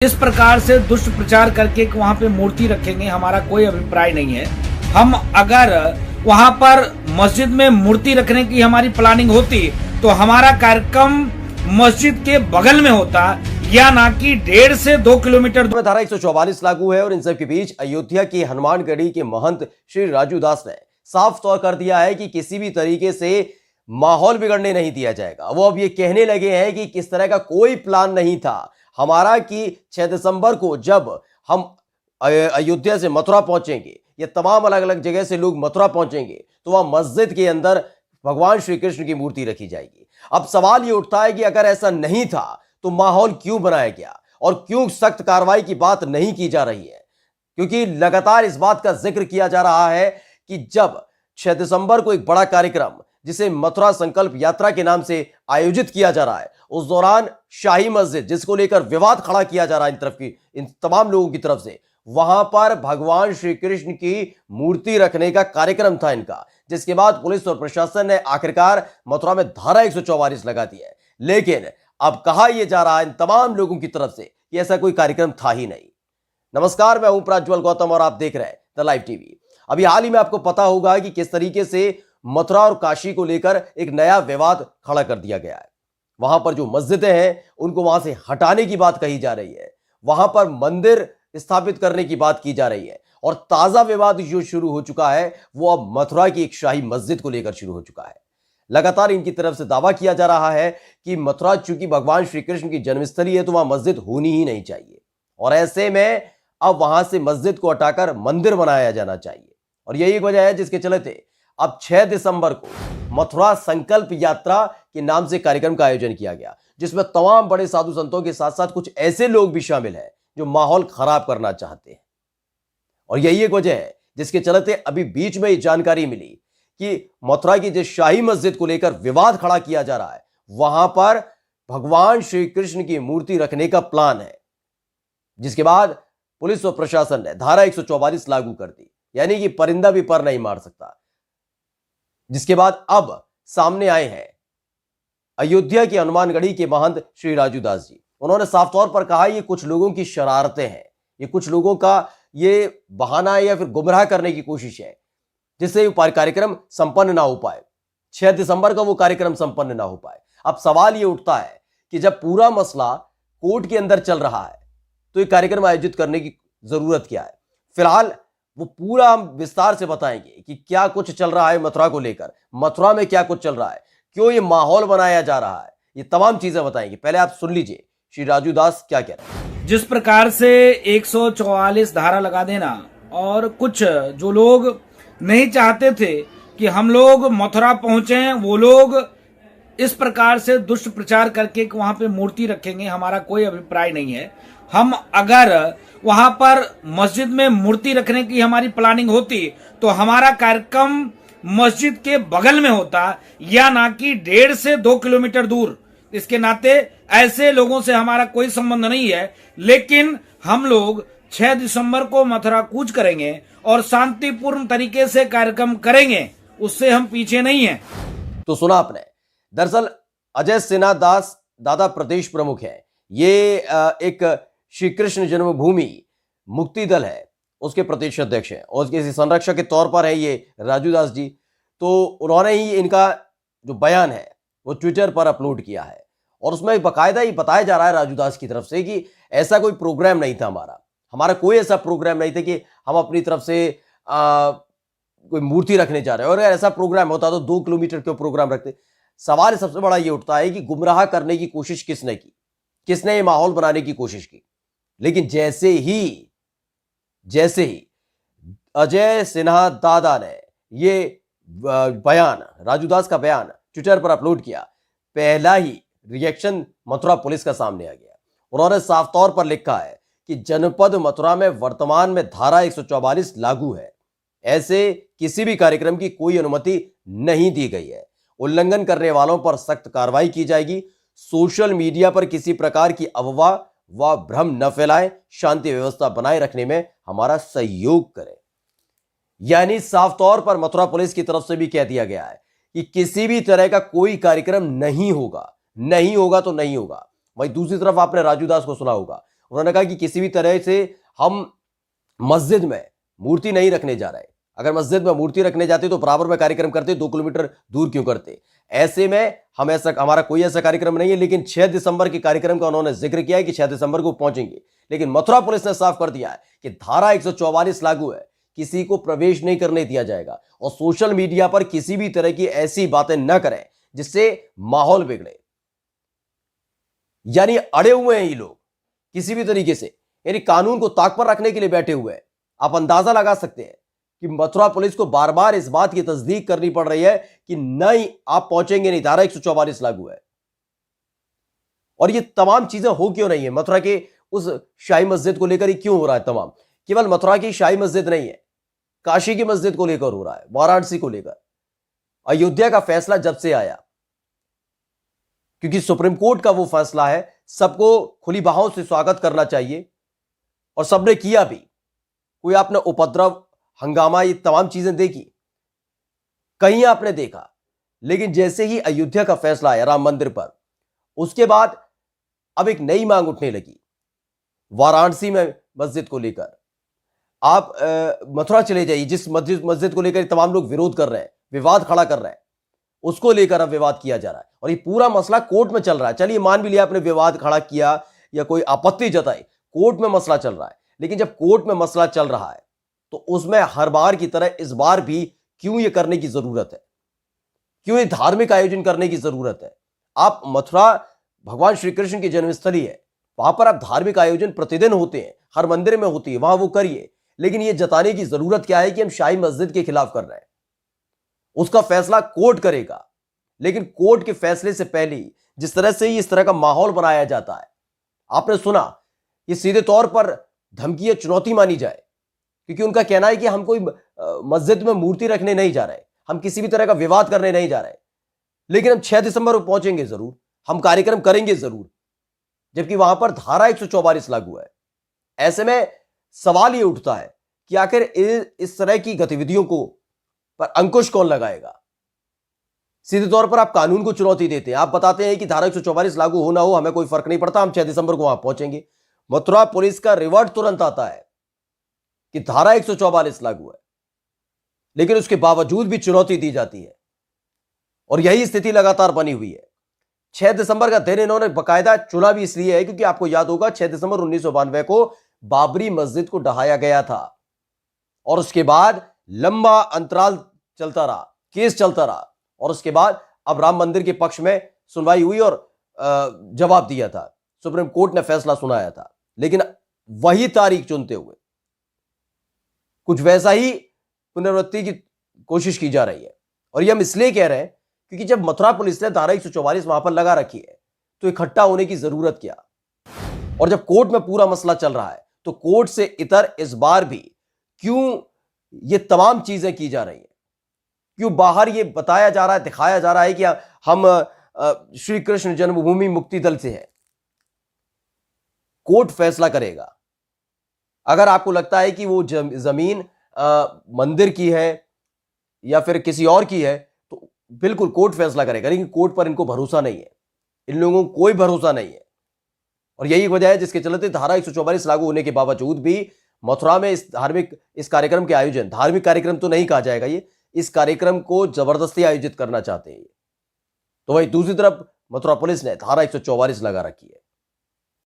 इस प्रकार से दुष्ट प्रचार करके वहां पे मूर्ति रखेंगे, हमारा कोई अभिप्राय नहीं है। हम अगर वहां पर मस्जिद में मूर्ति रखने की हमारी प्लानिंग होती तो हमारा कार्यक्रम मस्जिद के बगल में होता, या ना कि 1.5 से 2 किलोमीटर में धारा 144 लागू है। और इन सब के बीच अयोध्या की हनुमानगढ़ी के महंत श्री राजू दास ने साफ तौर कर दिया है कि किसी भी तरीके से माहौल बिगड़ने नहीं दिया जाएगा। वो अब ये कहने लगे हैं कि किस तरह का कोई प्लान नहीं था हमारा कि 6 दिसंबर को जब हम अयोध्या से मथुरा पहुंचेंगे, ये तमाम अलग अलग जगह से लोग मथुरा पहुंचेंगे तो वह मस्जिद के अंदर भगवान श्री कृष्ण की मूर्ति रखी जाएगी। अब सवाल ये उठता है कि अगर ऐसा नहीं था तो माहौल क्यों बनाया गया और क्यों सख्त कार्रवाई की बात नहीं की जा रही है, क्योंकि लगातार इस बात का जिक्र किया जा रहा है कि जब 6 दिसंबर को एक बड़ा कार्यक्रम जिसे मथुरा संकल्प यात्रा के नाम से आयोजित किया जा रहा है, उस दौरान शाही मस्जिद जिसको लेकर विवाद खड़ा किया जा रहा है इन तमाम लोगों की तरफ से, वहां पर भगवान श्री कृष्ण की मूर्ति रखने का कार्यक्रम था इनका, जिसके बाद पुलिस और प्रशासन ने आखिरकार मथुरा में धारा 144 लगा दी है। लेकिन अब कहा यह जा रहा है इन तमाम लोगों की तरफ से कि ऐसा कोई कार्यक्रम था ही नहीं। नमस्कार, मैं हूं प्रज्वल गौतम और आप देख रहे हैं द लाइव टीवी। अभी हाल ही में आपको पता होगा कि किस तरीके से मथुरा और काशी को लेकर एक नया विवाद खड़ा कर दिया गया है। वहां पर जो मस्जिदें हैं उनको वहां से हटाने की बात कही जा रही है, वहां पर मंदिर स्थापित करने की बात की जा रही है, और ताजा विवाद जो शुरू हो चुका है वो अब मथुरा की एक शाही मस्जिद को लेकर शुरू हो चुका है। लगातार इनकी तरफ से दावा किया जा रहा है कि मथुरा चूंकि भगवान श्री कृष्ण की जन्मस्थली है तो वहां मस्जिद होनी ही नहीं चाहिए, और ऐसे में अब वहां से मस्जिद को हटाकर मंदिर बनाया जाना चाहिए। और यही एक वजह है जिसके चलते अब 6 दिसंबर को मथुरा संकल्प यात्रा के नाम से कार्यक्रम का आयोजन किया गया, जिसमें तमाम बड़े साधु संतों के साथ साथ कुछ ऐसे लोग भी शामिल हैं जो माहौल खराब करना चाहते हैं। और यही एक वजह है जिसके चलते अभी बीच में ये जानकारी मिली कि मथुरा की जिस शाही मस्जिद को लेकर विवाद खड़ा किया जा रहा है वहां पर भगवान श्री कृष्ण की मूर्ति रखने का प्लान है, जिसके बाद पुलिस और प्रशासन ने धारा 144 लागू कर दी, यानी कि परिंदा भी पर नहीं मार सकता। जिसके बाद अब सामने आए हैं अयोध्या की हनुमानगढ़ी के महंत श्री राजू दास जी। उन्होंने साफ तौर पर कहा ये कुछ लोगों की शरारतें हैं, ये कुछ लोगों का ये बहाना है या फिर गुमराह करने की कोशिश है जिससे वो कार्यक्रम संपन्न ना हो पाए, 6 दिसंबर का वो कार्यक्रम संपन्न ना हो पाए। अब सवाल ये उठता है कि जब पूरा मसला कोर्ट के अंदर चल रहा है तो ये कार्यक्रम आयोजित करने की जरूरत क्या है। फिलहाल वो पूरा हम विस्तार से बताएंगे कि क्या कुछ चल रहा है मथुरा को लेकर, मथुरा में क्या कुछ चल रहा है, क्यों ये माहौल बनाया जा रहा है, ये तमाम चीजें बताएंगे। पहले आप सुन लीजिए श्री राजू दास क्या कह रहे हैं। जिस प्रकार से 144 धारा लगा देना, और कुछ जो लोग नहीं चाहते थे कि हम लोग मथुरा पहुंचे, वो लोग इस प्रकार से दुष्ट प्रचार करके वहां पे मूर्ति रखेंगे, हमारा कोई अभिप्राय नहीं है। हम अगर वहां पर मस्जिद में मूर्ति रखने की हमारी प्लानिंग होती तो हमारा कार्यक्रम मस्जिद के बगल में होता, या ना कि 1.5 से 2 किलोमीटर दूर। इसके नाते ऐसे लोगों से हमारा कोई संबंध नहीं है। लेकिन हम लोग 6 दिसंबर को मथुरा कूच करेंगे और शांतिपूर्ण तरीके से कार्यक्रम करेंगे, उससे हम पीछे नहीं हैं। तो सुना आपने, दरअसल अजय सिन्हा दास दादा प्रदेश प्रमुख है, ये एक श्री कृष्ण जन्मभूमि मुक्ति दल है उसके प्रदेश अध्यक्ष हैं, और उसके संरक्षक के तौर पर है ये राजू दास जी। तो उन्होंने ही इनका जो बयान है वो ट्विटर पर अपलोड किया है, और उसमें बाकायदा ही बताया जा रहा है राजू दास की तरफ से कि ऐसा कोई प्रोग्राम नहीं था हमारा कोई ऐसा प्रोग्राम नहीं था कि हम अपनी तरफ से कोई मूर्ति रखने जा रहे हैं, और अगर ऐसा प्रोग्राम होता तो 2 किलोमीटर क्यों प्रोग्राम रखते। सवाल सबसे बड़ा ये उठता है कि गुमराह करने की कोशिश किसने की, किसने ये माहौल बनाने की कोशिश की। लेकिन जैसे ही अजय सिन्हा दादा ने ये बयान, राजू दास का बयान ट्विटर पर अपलोड किया, पहला ही रिएक्शन मथुरा पुलिस का सामने आ गया। उन्होंने साफ तौर पर लिखा है कि जनपद मथुरा में वर्तमान में धारा 144 लागू है, ऐसे किसी भी कार्यक्रम की कोई अनुमति नहीं दी गई है, उल्लंघन करने वालों पर सख्त कार्रवाई की जाएगी। सोशल मीडिया पर किसी प्रकार की अफवाह व भ्रम न फैलाएं, शांति व्यवस्था बनाए रखने में हमारा सहयोग करें। यानी साफ तौर पर मथुरा पुलिस की तरफ से भी कह दिया गया है कि किसी भी तरह का कोई कार्यक्रम नहीं होगा तो नहीं होगा। वहीं दूसरी तरफ आपने राजू दास को सुना होगा, उन्होंने कहा कि किसी भी तरह से हम मस्जिद में मूर्ति नहीं रखने जा रहे। अगर मस्जिद में मूर्ति रखने जाते तो बराबर में कार्यक्रम करते, 2 किलोमीटर दूर क्यों करते। ऐसे में हम हमारा कोई ऐसा कार्यक्रम नहीं है। लेकिन 6 दिसंबर के कार्यक्रम का उन्होंने जिक्र किया है कि 6 दिसंबर को पहुंचेंगे। लेकिन मथुरा पुलिस ने साफ कर दिया है कि धारा 144 लागू है, किसी को प्रवेश नहीं करने दिया जाएगा और सोशल मीडिया पर किसी भी तरह की ऐसी बातें न करें जिससे माहौल बिगड़े। यानी अड़े हुए हैं ये लोग किसी भी तरीके से, यानी कानून को ताक पर रखने के लिए बैठे हुए हैं। आप अंदाजा लगा सकते हैं कि मथुरा पुलिस को बार बार इस बात की तस्दीक करनी पड़ रही है कि नहीं, आप पहुंचेंगे नहीं, धारा 144 लागू है। और ये तमाम चीजें हो क्यों नहीं है? मथुरा के उस शाही मस्जिद को लेकर ही क्यों हो रहा है तमाम? केवल मथुरा की शाही मस्जिद नहीं है, काशी की मस्जिद को लेकर हो रहा है, वाराणसी को लेकर। अयोध्या का फैसला जब से आया, क्योंकि सुप्रीम कोर्ट का वो फैसला है, सबको खुली बाहों से स्वागत करना चाहिए और सबने किया भी। कोई आपने उपद्रव, हंगामा, ये तमाम चीजें देखी, कहीं आपने देखा। लेकिन जैसे ही अयोध्या का फैसला आया राम मंदिर पर, उसके बाद अब एक नई मांग उठने लगी वाराणसी में मस्जिद को लेकर। आप मथुरा चले जाइए, जिस मस्जिद को लेकर तमाम लोग विरोध कर रहे हैं, विवाद खड़ा कर रहे हैं, उसको लेकर अब विवाद किया जा रहा है और ये पूरा मसला कोर्ट में चल रहा है। चलिए मान भी लिया आपने विवाद खड़ा किया या कोई आपत्ति जताई, कोर्ट में मसला चल रहा है। लेकिन जब कोर्ट में मसला चल रहा है तो उसमें हर बार की तरह इस बार भी क्यों ये करने की जरूरत है? क्यों ये धार्मिक आयोजन करने की जरूरत है? आप मथुरा भगवान श्री कृष्ण की जन्मस्थली है, वहां पर आप धार्मिक आयोजन प्रतिदिन होते हैं, हर मंदिर में होती है, वहां वो करिए। लेकिन ये जताने की जरूरत क्या है कि हम शाही मस्जिद के खिलाफ कर रहे हैं? उसका फैसला कोर्ट करेगा। लेकिन कोर्ट के फैसले से पहले ही जिस तरह से इस तरह का माहौल बनाया जाता है, आपने सुना, ये सीधे तौर पर धमकी या चुनौती मानी जाए, क्योंकि उनका कहना है कि हम कोई मस्जिद में मूर्ति रखने नहीं जा रहे, हम किसी भी तरह का विवाद करने नहीं जा रहे, लेकिन हम 6 दिसंबर को पहुंचेंगे जरूर, हम कार्यक्रम करेंगे जरूर, जबकि वहां पर धारा 144 लागू है। ऐसे में सवाल यह उठता है कि आखिर इस तरह की गतिविधियों को पर अंकुश कौन लगाएगा? सीधे तौर पर आप कानून को चुनौती देते हैं, आप बताते हैं कि धारा 144 लागू हो ना हो हमें कोई फर्क नहीं पड़ता, हम 6 दिसंबर को वहां पहुंचेंगे। मथुरा पुलिस का रिवर्ट तुरंत आता है कि धारा 144 लागू है, लेकिन उसके बावजूद भी चुनौती दी जाती है और यही स्थिति लगातार बनी हुई है। 6 दिसंबर का दिन इन्होंने बाकायदा चुना भी इसलिए है क्योंकि आपको याद होगा 6 दिसंबर 1992 को बाबरी मस्जिद को ढहाया गया था और उसके बाद लंबा अंतराल चलता रहा, केस चलता रहा और उसके बाद अब राम मंदिर के पक्ष में सुनवाई हुई और जवाब दिया था, सुप्रीम कोर्ट ने फैसला सुनाया था। लेकिन वही तारीख चुनते हुए कुछ वैसा ही पुनरावृत्ति की कोशिश की जा रही है। और ये हम इसलिए कह रहे हैं क्योंकि जब मथुरा पुलिस ने धारा 144 वहां पर लगा रखी है तो इकट्ठा होने की जरूरत क्या? और जब कोर्ट में पूरा मसला चल रहा है तो कोर्ट से इतर इस बार भी क्यों ये तमाम चीजें की जा रही है? क्यों बाहर ये बताया जा रहा है, दिखाया जा रहा है कि हम श्री कृष्ण जन्मभूमि मुक्ति दल से हैं? कोर्ट फैसला करेगा। अगर आपको लगता है कि वो जमीन मंदिर की है या फिर किसी और की है तो बिल्कुल कोर्ट फैसला करेगा, लेकिन कोर्ट पर इनको भरोसा नहीं है, इन लोगों को कोई भरोसा नहीं है। और यही वजह है जिसके चलते धारा 144 लागू होने के बावजूद भी मथुरा में इस कार्यक्रम के आयोजन, धार्मिक कार्यक्रम तो नहीं कहा जाएगा, ये इस कार्यक्रम को जबरदस्ती आयोजित करना चाहते हैं। तो वही दूसरी तरफ मथुरा पुलिस ने धारा 144 लगा रखी है।